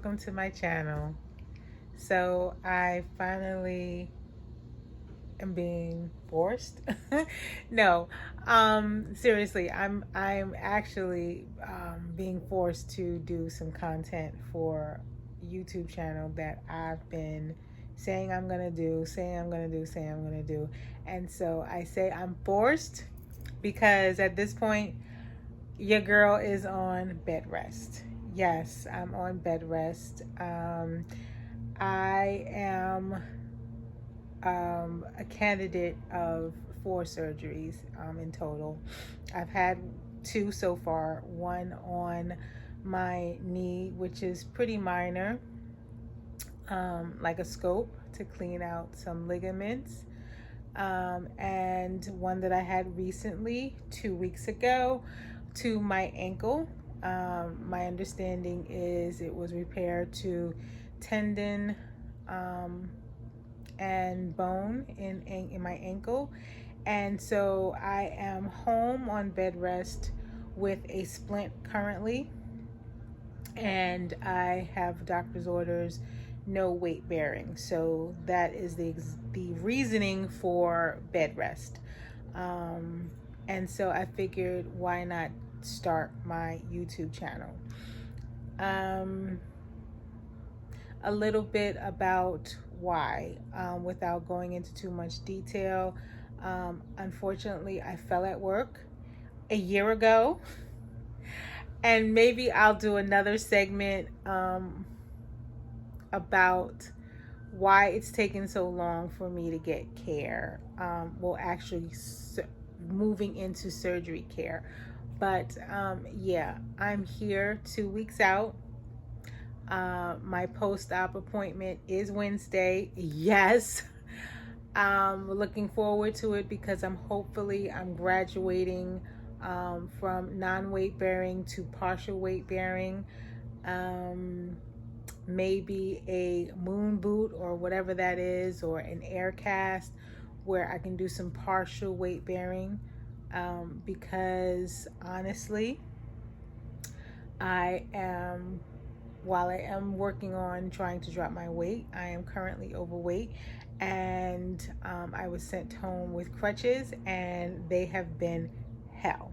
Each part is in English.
welcome to my channel. So I finally am being forced. No, seriously, I'm actually being forced to do some content for YouTube channel that I've been saying I'm gonna do, saying I'm gonna do, saying I'm gonna do. And so I say I'm forced because at this point your girl is on bed rest. Yes, I'm on bed rest. I am a candidate of 4 surgeries in total. I've had 2 so far, one on my knee, which is pretty minor, like a scope to clean out some ligaments, and one that I had recently 2 weeks ago to my ankle. My understanding is it was repaired to tendon and bone in my ankle. And so I am home on bed rest with a splint currently, and I have doctor's orders, no weight bearing. So that is the reasoning for bed rest. And so I figured, why not start my YouTube channel? A little bit about why, without going into too much detail. Unfortunately, I fell at work a year ago, and maybe I'll do another segment about why it's taken so long for me to get care. Well, actually, moving into surgery care. But yeah, I'm here 2 weeks out. My post-op appointment is Wednesday. Yes. Looking forward to it because I'm graduating from non-weight bearing to partial weight bearing. Maybe a moon boot or whatever that is, or an air cast where I can do some partial weight bearing, because honestly, while I am working on trying to drop my weight, I am currently overweight, and I was sent home with crutches, and they have been hell.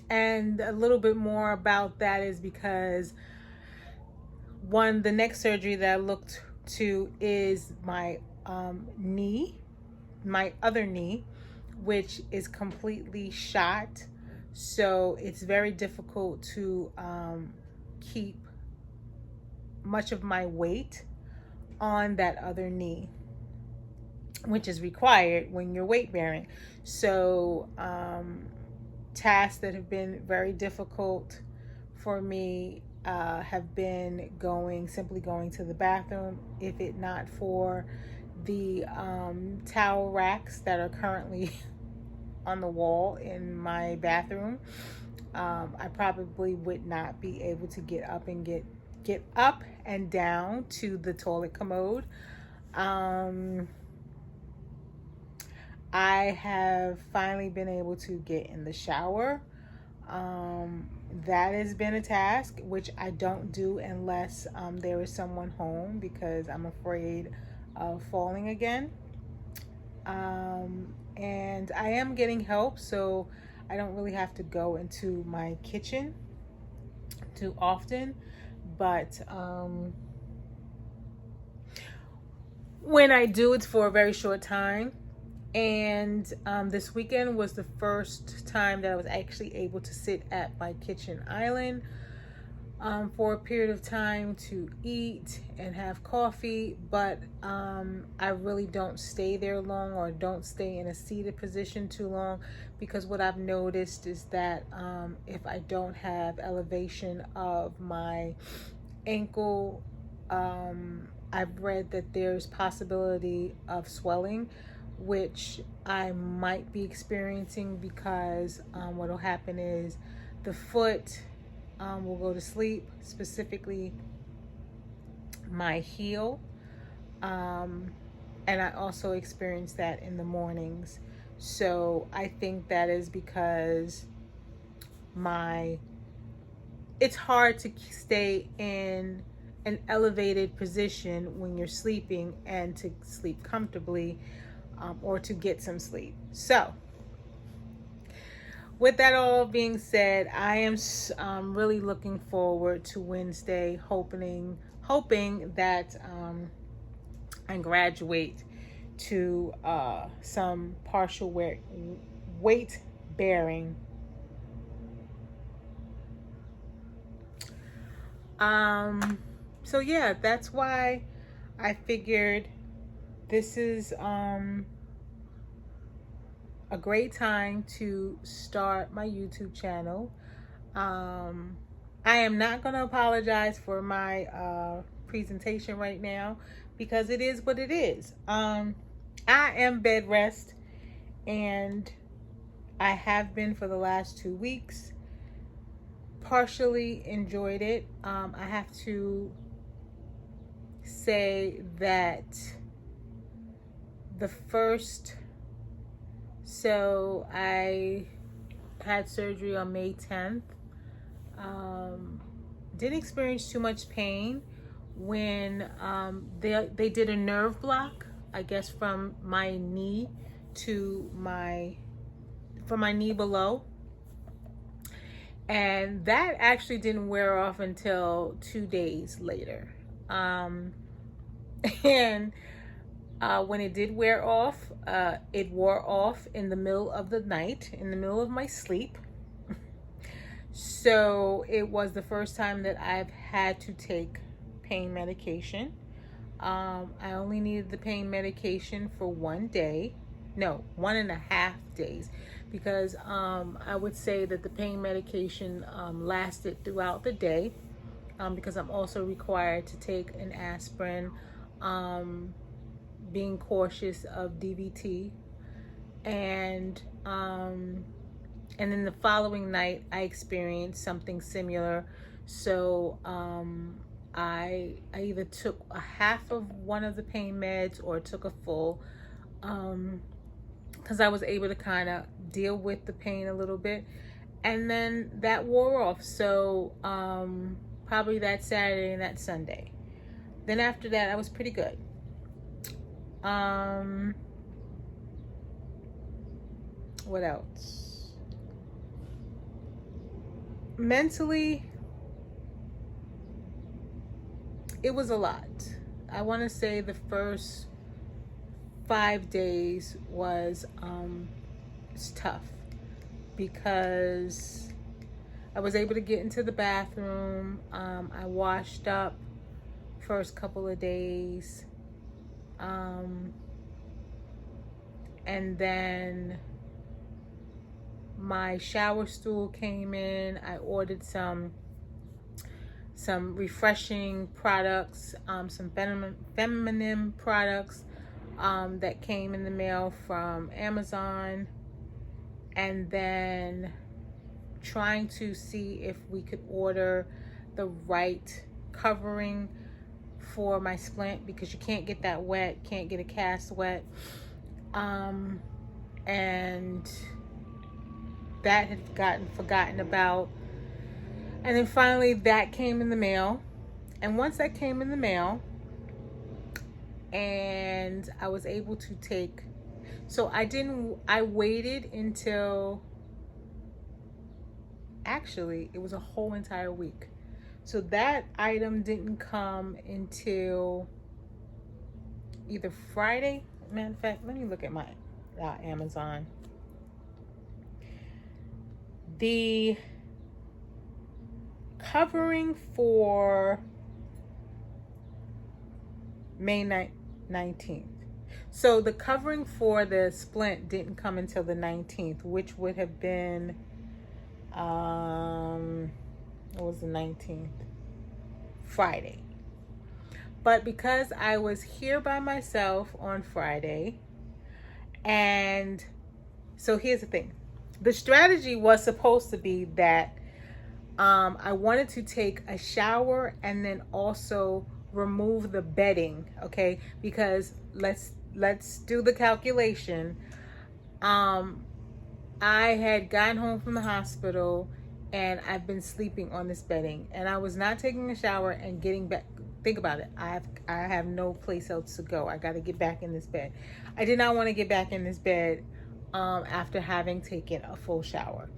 And a little bit more about that is because the next surgery that I looked to is my knee, my other knee, which is completely shot. So it's very difficult to keep much of my weight on that other knee, which is required when you're weight bearing. So tasks that have been very difficult for me have been simply going to the bathroom, if it not for the towel racks that are currently on the wall in my bathroom. I probably would not be able to get up and down to the toilet commode. I have finally been able to get in the shower. That has been a task, which I don't do unless there is someone home, because I'm afraid of falling again. And I am getting help, so I don't really have to go into my kitchen too often. But when I do, it's for a very short time. And this weekend was the first time that I was actually able to sit at my kitchen island for a period of time to eat and have coffee. But I really don't stay there long, or don't stay in a seated position too long, because what I've noticed is that if I don't have elevation of my ankle, I've read that there's possibility of swelling, which I might be experiencing, because what will happen is the foot will go to sleep, specifically my heel, and I also experience that in the mornings. So I think that is because my it's hard to stay in an elevated position when you're sleeping and to sleep comfortably, or to get some sleep. So with that all being said, I am really looking forward to Wednesday, hoping that I graduate to some partial weight bearing. So yeah, that's why I figured this is a great time to start my YouTube channel. I am not going to apologize for my presentation right now, because it is what it is. I am bed rest, and I have been for the last 2 weeks. Partially enjoyed it. I have to say that so I had surgery on May 10th. Didn't experience too much pain when they did a nerve block, I guess, from my knee to from my knee below. And that actually didn't wear off until 2 days later. And when it did wear off, it wore off in the middle of the night, in the middle of my sleep. So it was the first time that I've had to take pain medication. I only needed the pain medication for 1 day. No, 1.5 days. Because I would say that the pain medication lasted throughout the day, because I'm also required to take an aspirin, being cautious of DVT. And then the following night I experienced something similar. So I either took a half of one of the pain meds or took a full, because I was able to kind of deal with the pain a little bit. And then that wore off. So probably that Saturday and that Sunday. Then after that, I was pretty good. What else? Mentally, it was a lot. I want to say the first 5 days was it's tough, because I was able to get into the bathroom. I washed up first couple of days, and then my shower stool came in. I ordered some refreshing products, some feminine products that came in the mail from Amazon. And then trying to see if we could order the right covering for my splint, because you can't get that wet, can't get a cast wet. And that had gotten forgotten about. And then finally that came in the mail. And once that came in the mail, and I was able to take, so I waited until, actually it was a whole entire week. So that item didn't come until either Friday. Matter of fact, let me look at my Amazon. The covering for May 19th. So the covering for the splint didn't come until the 19th, which would have been, what was the 19th? Friday. But because I was here by myself on Friday, and so here's the thing. The strategy was supposed to be that I wanted to take a shower and then also remove the bedding, okay? Because let's do the calculation. I had gotten home from the hospital and I've been sleeping on this bedding, and I was not taking a shower and getting back. Think about it. I have no place else to go. I got to get back in this bed. I did not want to get back in this bed after having taken a full shower.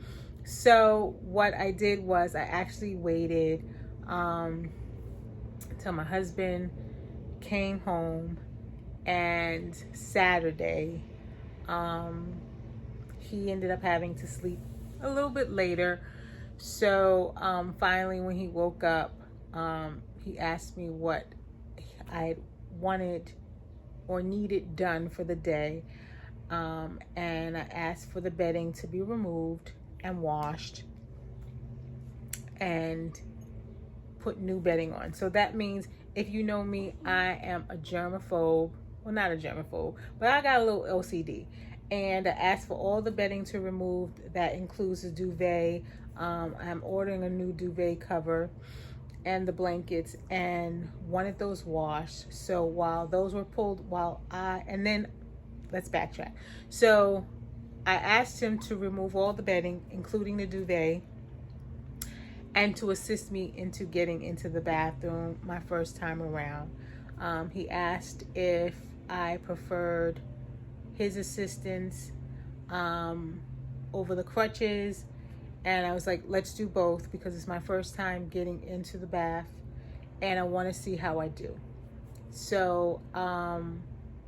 So what I did was I actually waited till my husband came home, and Saturday he ended up having to sleep a little bit later. So finally when he woke up, he asked me what I wanted or needed done for the day, and I asked for the bedding to be removed and washed and put new bedding on. So that means, if you know me, I am a germaphobe. Well, not a germaphobe, but I got a little OCD. And I asked for all the bedding to remove. That includes the duvet. I'm ordering a new duvet cover and the blankets, and wanted those washed. So while those were pulled, and then let's backtrack. So I asked him to remove all the bedding, including the duvet, and to assist me into getting into the bathroom my first time around. He asked if I preferred his assistance over the crutches, and I was like, let's do both, because it's my first time getting into the bath and I want to see how I do. So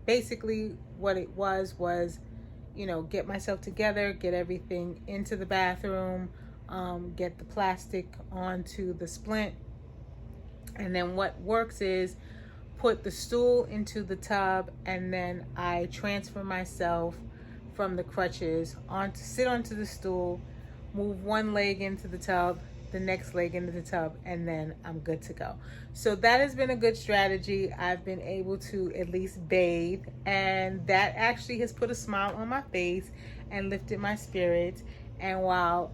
basically what it was, get myself together, get everything into the bathroom, get the plastic onto the splint, and then what works is put the stool into the tub, and then I transfer myself from the crutches sit onto the stool, move one leg into the tub, the next leg into the tub, and then I'm good to go. So that has been a good strategy. I've been able to at least bathe, and that actually has put a smile on my face and lifted my spirits. And while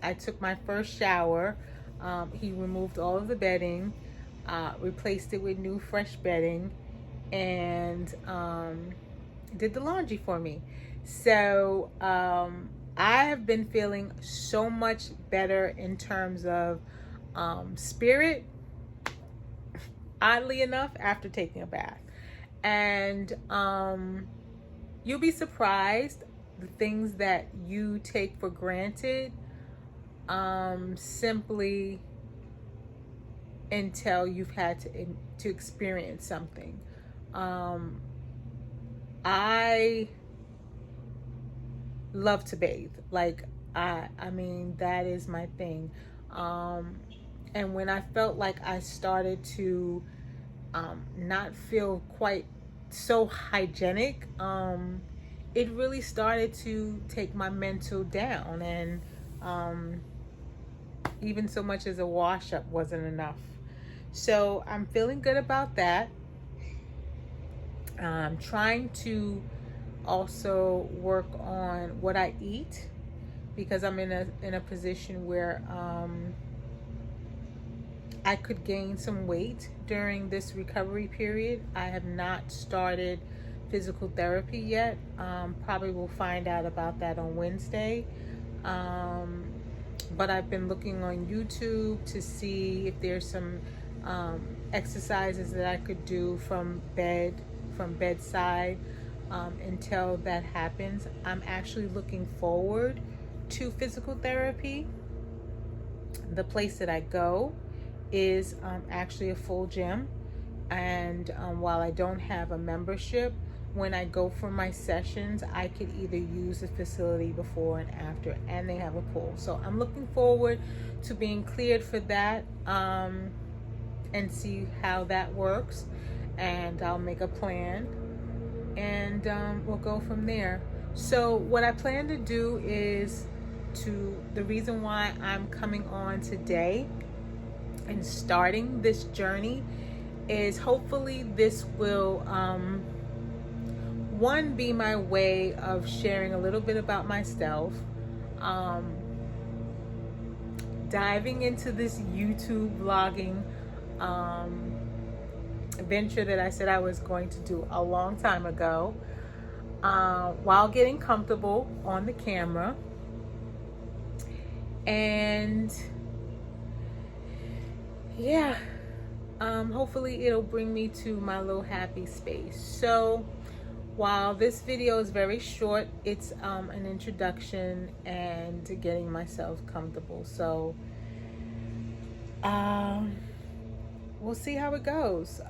I took my first shower, he removed all of the bedding, replaced it with new fresh bedding, and did the laundry for me. So I have been feeling so much better in terms of spirit, oddly enough, after taking a bath. And you'll be surprised the things that you take for granted, simply until you've had to experience something. I love to bathe. Like, I mean, that is my thing. And when I felt like I started to not feel quite so hygienic, it really started to take my mental down, and even so much as a wash up wasn't enough. So I'm feeling good about that. I'm trying to also work on what I eat, because I'm in a position where I could gain some weight during this recovery period. I have not started physical therapy yet. Probably will find out about that on Wednesday. But I've been looking on YouTube to see if there's some exercises that I could do from bedside until that happens. I'm actually looking forward to physical therapy. The place that I go is actually a full gym, and while I don't have a membership, when I go for my sessions, I could either use the facility before and after, and they have a pool. So I'm looking forward to being cleared for that, and see how that works, and I'll make a plan, and we'll go from there. So what I plan to do is the reason why I'm coming on today and starting this journey is hopefully this will one, be my way of sharing a little bit about myself, diving into this YouTube vlogging venture that I said I was going to do a long time ago, while getting comfortable on the camera, And yeah, hopefully it'll bring me to my little happy space. So while this video is very short, it's an introduction and to getting myself comfortable. So we'll see how it goes.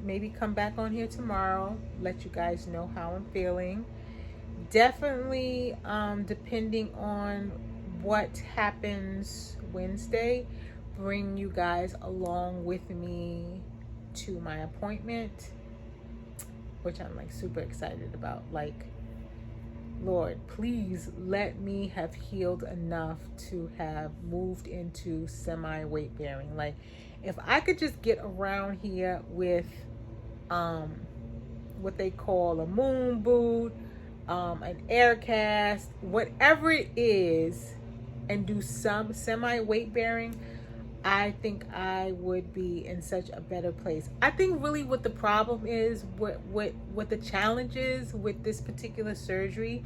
Maybe come back on here tomorrow, let you guys know how I'm feeling. Definitely, depending on what happens Wednesday, bring you guys along with me to my appointment, which I'm like super excited about. Like, Lord, please let me have healed enough to have moved into semi weight bearing. Like, if I could just get around here with what they call a moon boot, an air cast, whatever it is, and do some semi weight bearing, I think I would be in such a better place. I think really what the problem is, what the challenge is with this particular surgery,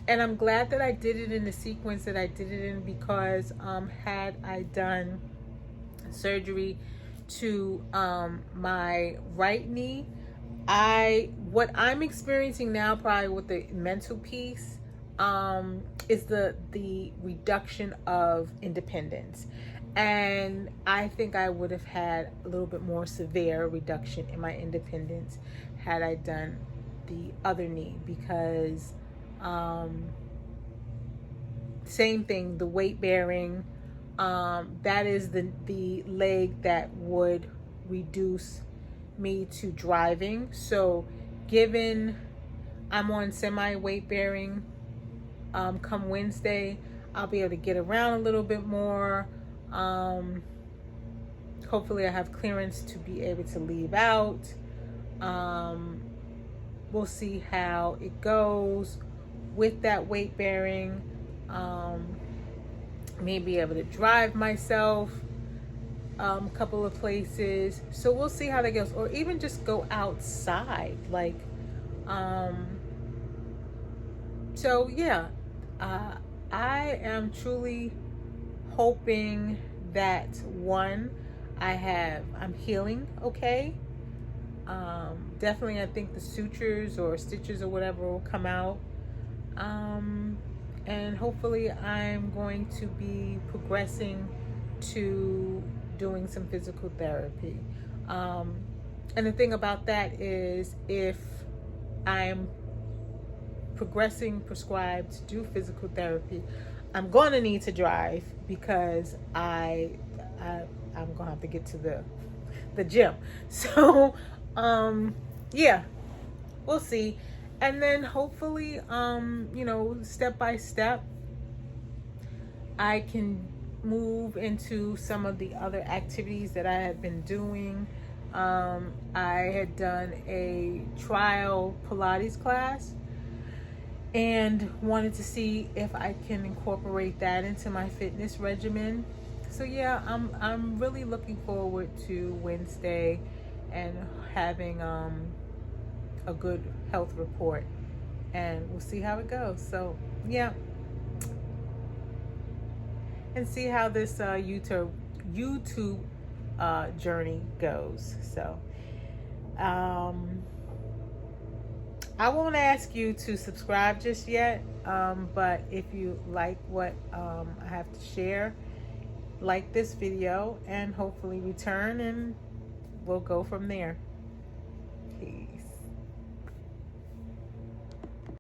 and I'm glad that I did it in the sequence that I did it in, because had I done surgery to my right knee, what I'm experiencing now, probably with the mental piece, is the reduction of independence. And I think I would have had a little bit more severe reduction in my independence had I done the other knee, because same thing, the weight bearing, that is the leg that would reduce me to driving. So given I'm on semi weight bearing, come Wednesday, I'll be able to get around a little bit more. Hopefully I have clearance to be able to leave out. We'll see how it goes with that weight bearing. Maybe able to drive myself a couple of places. So we'll see how that goes, or even just go outside. Like, so yeah, I am truly hoping that I'm healing okay. Definitely, I think the sutures or stitches or whatever will come out. And hopefully I'm going to be progressing to doing some physical therapy. And the thing about that is, if I'm prescribed to do physical therapy, I'm going to need to drive, because I'm going to have to get to the gym. So, yeah, we'll see. And then hopefully, step by step, I can move into some of the other activities that I have been doing. I had done a trial Pilates class and wanted to see if I can incorporate that into my fitness regimen. So yeah, I'm really looking forward to Wednesday and having a good health report, and we'll see how it goes. So yeah, and see how this YouTube journey goes. So I won't ask you to subscribe just yet, but if you like what I have to share, like this video and hopefully return, and we'll go from there.